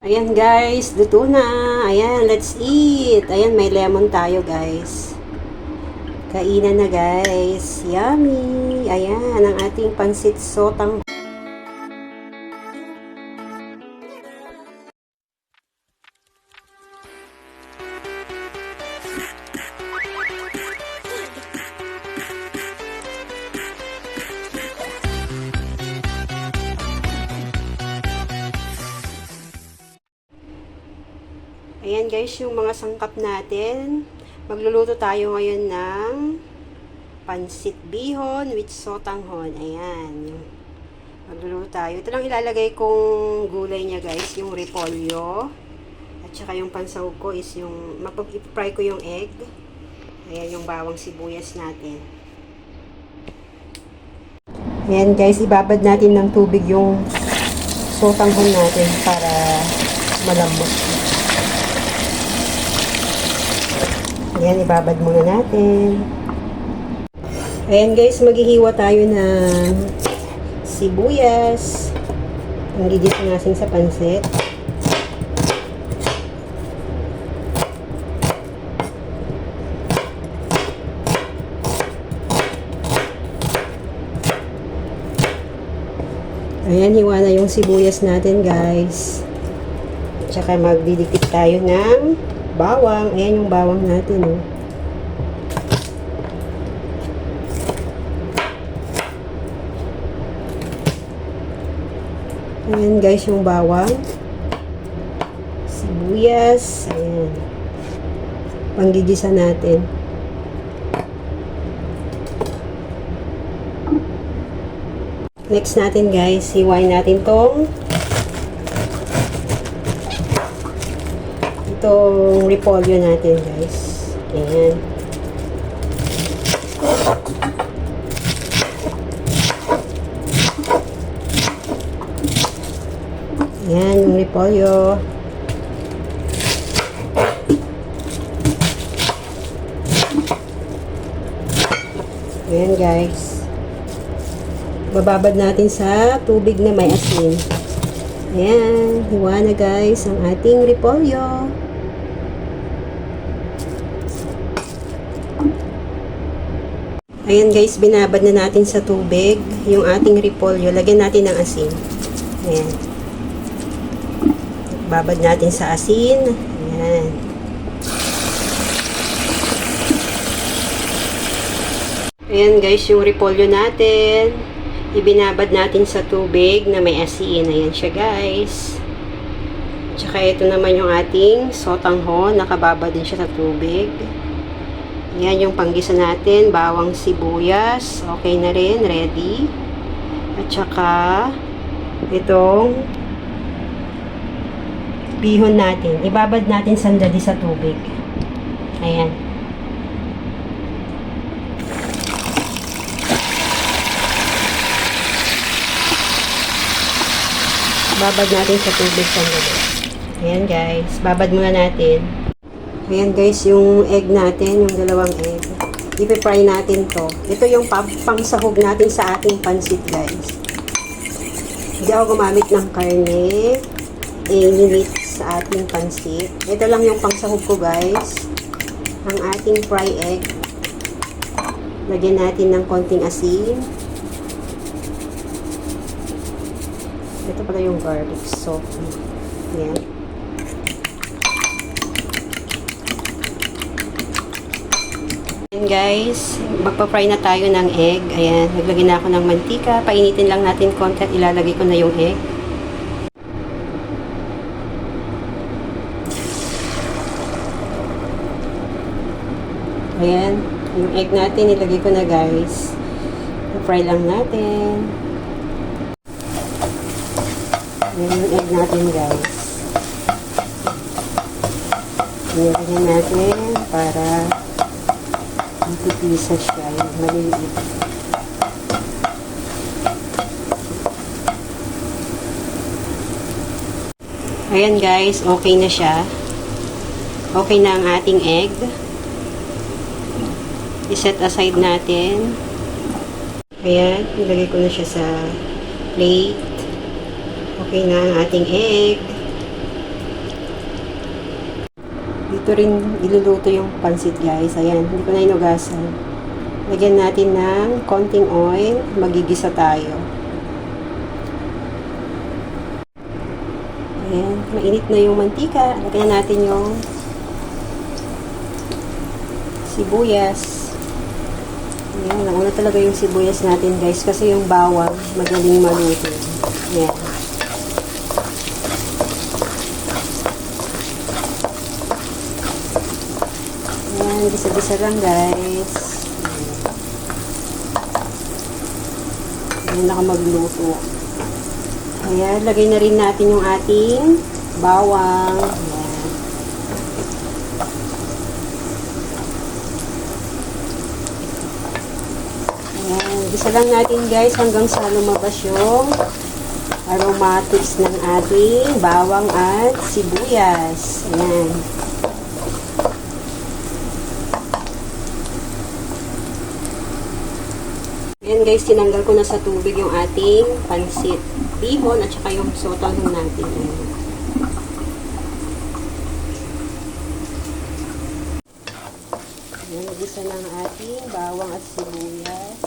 Ayan guys, luto na. Ayan, let's eat. Ayan, may lemon tayo guys. Kainan na guys. Yummy. Ayan, ang ating pansit sotang. Ayan guys, yung mga sangkap natin. Magluluto tayo ngayon ng pansit bihon with sotanghon. Ayan. Magluluto tayo. Ito lang ilalagay kong gulay niya guys, yung repolyo. At saka yung pansahog ko is yung, mapag-fry ko yung egg. Ayan yung bawang sibuyas natin. Ayan guys, ibabad natin ng tubig yung sotanghon natin para malambot. Ayan, ibabad muna natin. Ayan guys, maghihiwa tayo ng sibuyas. Ang gigit natin sa pansit. Ayan, hiwa na yung sibuyas natin guys. Tsaka magdidikit tayo ng bawang. Ayan yung bawang natin, oh. Ayan guys yung bawang. Sibuyas. Ayan. Panggigisa natin. Next natin guys, hiwain natin itong repolyo natin guys. Ayan. Ayan yung repolyo. Ayan guys. Bababad natin sa tubig na may asin. Ayan. Hiwa na guys ang ating repolyo. Ayan guys, binabad na natin sa tubig yung ating repolyo. Lagyan natin ng asin. Ayan. Babad natin sa asin. Ayan. Ayan guys, yung repolyo natin. Ibinabad natin sa tubig na may asin. Ayan siya guys. Tsaka ito naman yung ating sotanghon. Nakababad din siya sa tubig. Yan yung panggisa natin, bawang sibuyas, okay na rin, ready. At saka itong bihon natin, ibabad natin sandali sa tubig. Ayan. Babad natin sa tubig sandali. Ayan guys, babad muna natin. Ayan guys, yung egg natin, yung dalawang egg. Ipi-fry natin to. Ito yung pangsahog natin sa ating pansit guys. Hindi ako gumamit ng karne. Init sa ating pansit. Ito lang yung pangsahog ko guys. Ang ating fry egg. Lagyan natin ng konting asin. Ito pala yung garlic salt. Ayan. Ayan guys, magpa-fry na tayo ng egg. Ayan, naglagay na ako ng mantika. Painitin lang natin konti at ilalagay ko na yung egg. Ayan, yung egg natin ilagay ko na guys. I-fry lang natin. Ayan yung egg natin guys. Nilagyan natin para pipisa siya, yung maliliit. Ayan guys, okay na siya. Okay na ang ating egg. I-set aside natin. Ayan, ilagay ko na siya sa plate. Okay na ang ating egg. Dito rin iluluto yung pansit guys. Ayan, hindi ko na inugasan. Lagyan natin ng konting oil. Magigisa tayo. Ayan, mainit na yung mantika. Lagyan natin yung sibuyas. Ayan, nauna talaga yung sibuyas natin guys kasi yung bawang magaling maluto. Ayan. Ayan, gisa-gisa lang guys. Ayan, nakamagluto. Ayan, lagay na rin natin yung ating bawang. Ayan. Ayan, gisa lang natin guys hanggang sa lumabas yung aromatics ng ating bawang at sibuyas. Ayan. Ayan guys, tinanggal ko na sa tubig yung ating pansit bihon at saka yung sotang natin. Ayan, nagisa na ang ating bawang at sibuyas.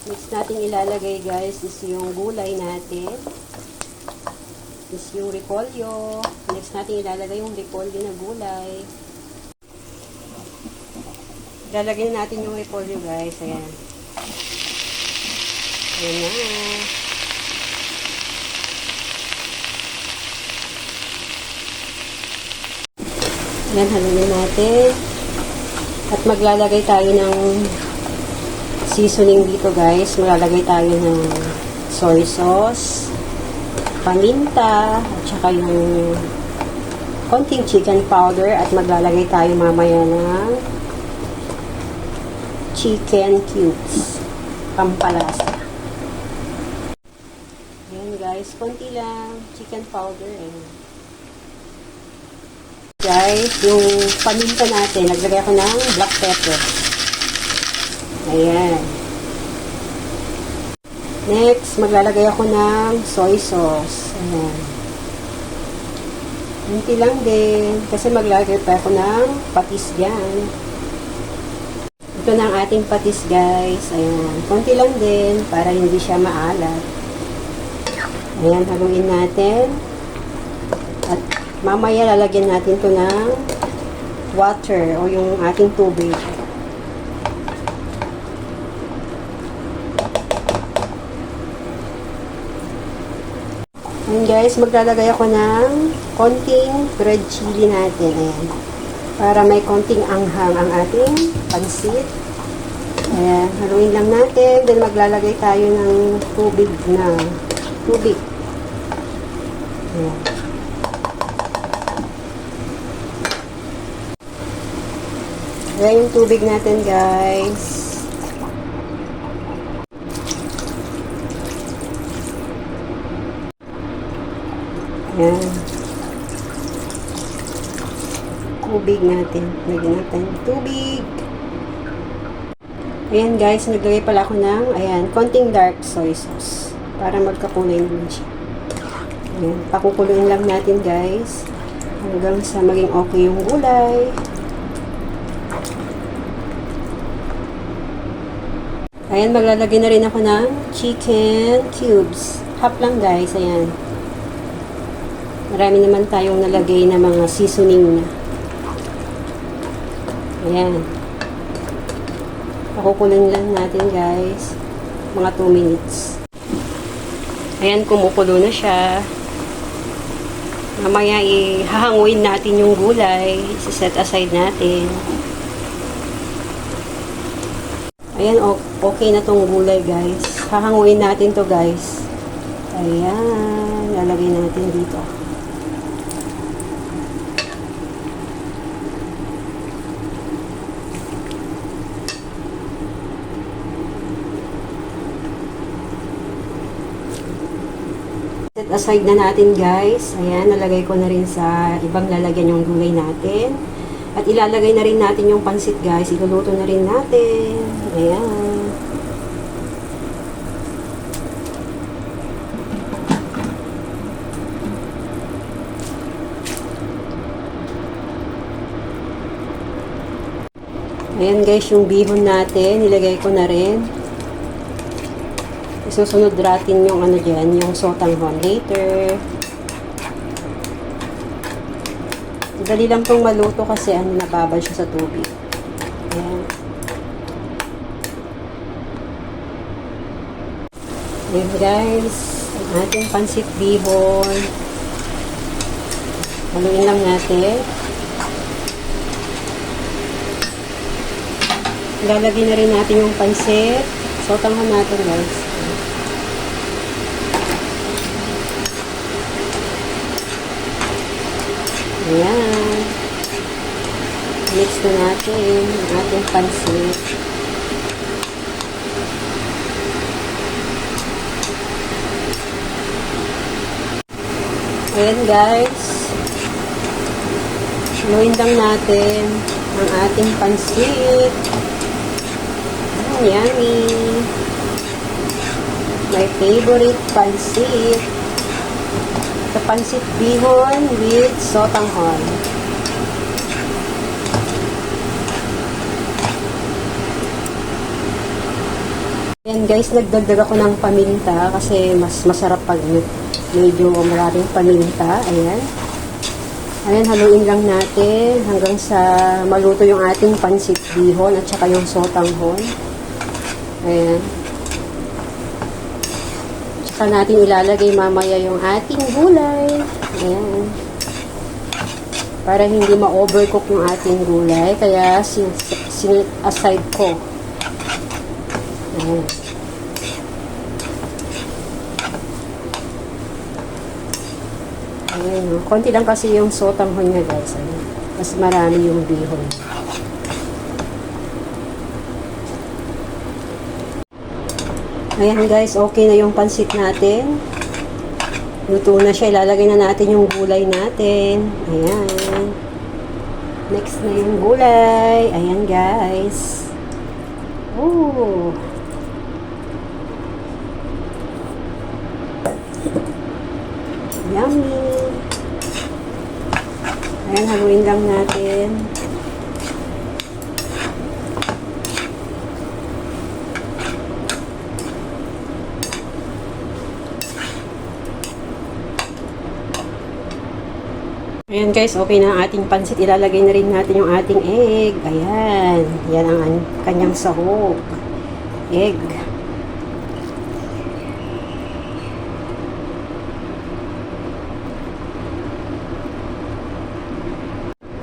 Next natin ilalagay guys is yung gulay natin. Is yung repolyo. Next natin ilalagay yung repolyo na gulay. Ilalagay natin yung repolyo guys. Ayan. Ayan na. Ayan, haluin natin. At maglalagay tayo ng seasoning dito guys. Maglalagay tayo ng soy sauce, paminta, at saka yung konting chicken powder. At maglalagay tayo mamaya ng chicken cubes. Pampalasa. Ayan guys, konti lang chicken powder. Guys, yung paminta natin, naglagay ako ng black pepper. Ayan. Next, maglalagay ako ng soy sauce. Ayan. Kunti lang din, kasi maglalagay pa ako ng patis dyan. Ito na ang ating patis guys. Ayan. Kunti lang din, para hindi siya maalat. Ayan, haluin natin. At mamaya lalagyan natin to ng water o yung ating tubig. Ayan guys, maglalagay ako ng konting red chili natin. Ayan. Para may konting anghang ang ating pansit. Ayan, haluin lang natin. Then maglalagay tayo ng tubig. Ayan. Ayan yung tubig natin guys. Ayan. Tubig natin. Lagyan natin tubig. Ayan guys, naglagay pala ako ng, ayan, konting dark soy sauce. Para magkakulay naman siya. Ayan, pakukuluin lang natin guys. Hanggang sa maging okay yung gulay. Ayan, maglalagay na rin ako ng chicken cubes. Half lang guys, ayan. Marami naman tayong nalagay na mga seasoning na. Ayan. Pakukulin lang natin guys. Mga 2 minutes. Ayan, kumukulo na siya. Mamaya ihahanguin natin yung gulay. Set aside natin. Ayan, okay na tong gulay guys. Hahanguin natin to guys. Ayan, lalagay natin dito. Set aside na natin guys. Ayan, nalagay ko na rin sa ibang lalagyan yung gulay natin. At ilalagay na rin natin yung pansit guys. Iluluto na rin natin. Ayan. Ayan guys, yung bihon natin, nilagay ko na rin. Isusunod natin yung ano dyan, yung sotanghon later. Dali lang pong maluto kasi ano, nababad siya sa tubig. Ayan. Ayan guys, ang ating pansit bihon. Haluin lang natin. Lalagay na rin natin yung pansit. Sotanghon natin guys. Ayan. Mix na natin ang ating pansit. Ayan guys. Haluin lang natin ang ating pansit. Yummy! My favorite pansit. The pansit bihon with sotanghon. Ayan guys, nagdagdag ako ng paminta kasi mas masarap pag medyo maraming paminta. Ayan. Ayan, haluin lang natin hanggang sa maluto yung ating pansit bihon at saka yung sotanghon. Ayan. Saka natin ilalagay mamaya yung ating gulay. Ayan. Para hindi ma-overcook yung ating gulay. Kaya aside ko. Ayan. Ayan. Konti lang kasi yung sotanghon niya guys. Ayan. Mas marami yung bihon. Ayan guys, okay na yung pansit natin. Luto na siya. Ilalagay na natin yung gulay natin. Ayan. Next na yung gulay. Ayan guys. Oh. Yummy. Ayan, haluin lang natin. Ayan guys, okay na ang ating pansit. Ilalagay na rin natin yung ating egg. Ayan. Yan ang kanyang sahog. Egg.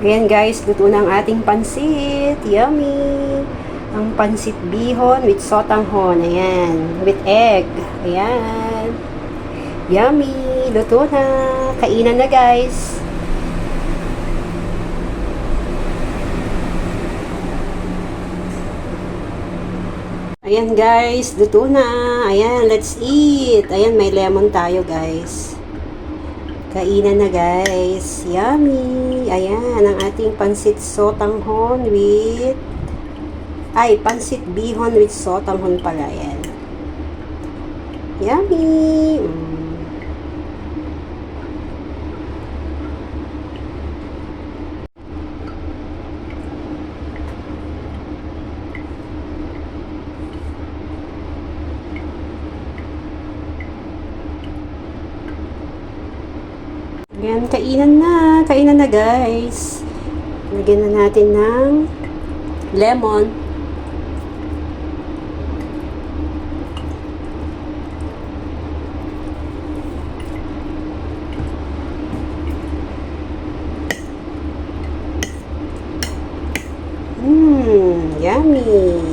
Ayan guys, luto na ang ating pansit. Yummy! Ang pansit bihon with sotanghon. Ayan. With egg. Ayan. Yummy! Luto na. Kainan na guys. Ayan guys, luto na. Ayan, let's eat. Ayan, may lemon tayo guys. Kainan na guys. Yummy. Ayan, ang ating pansit sotanghon with pansit bihon with sotanghon pala. Ayan. Yummy. Ayan, kainan na. Kainan na guys. Lagyan na natin ng lemon. Yummy.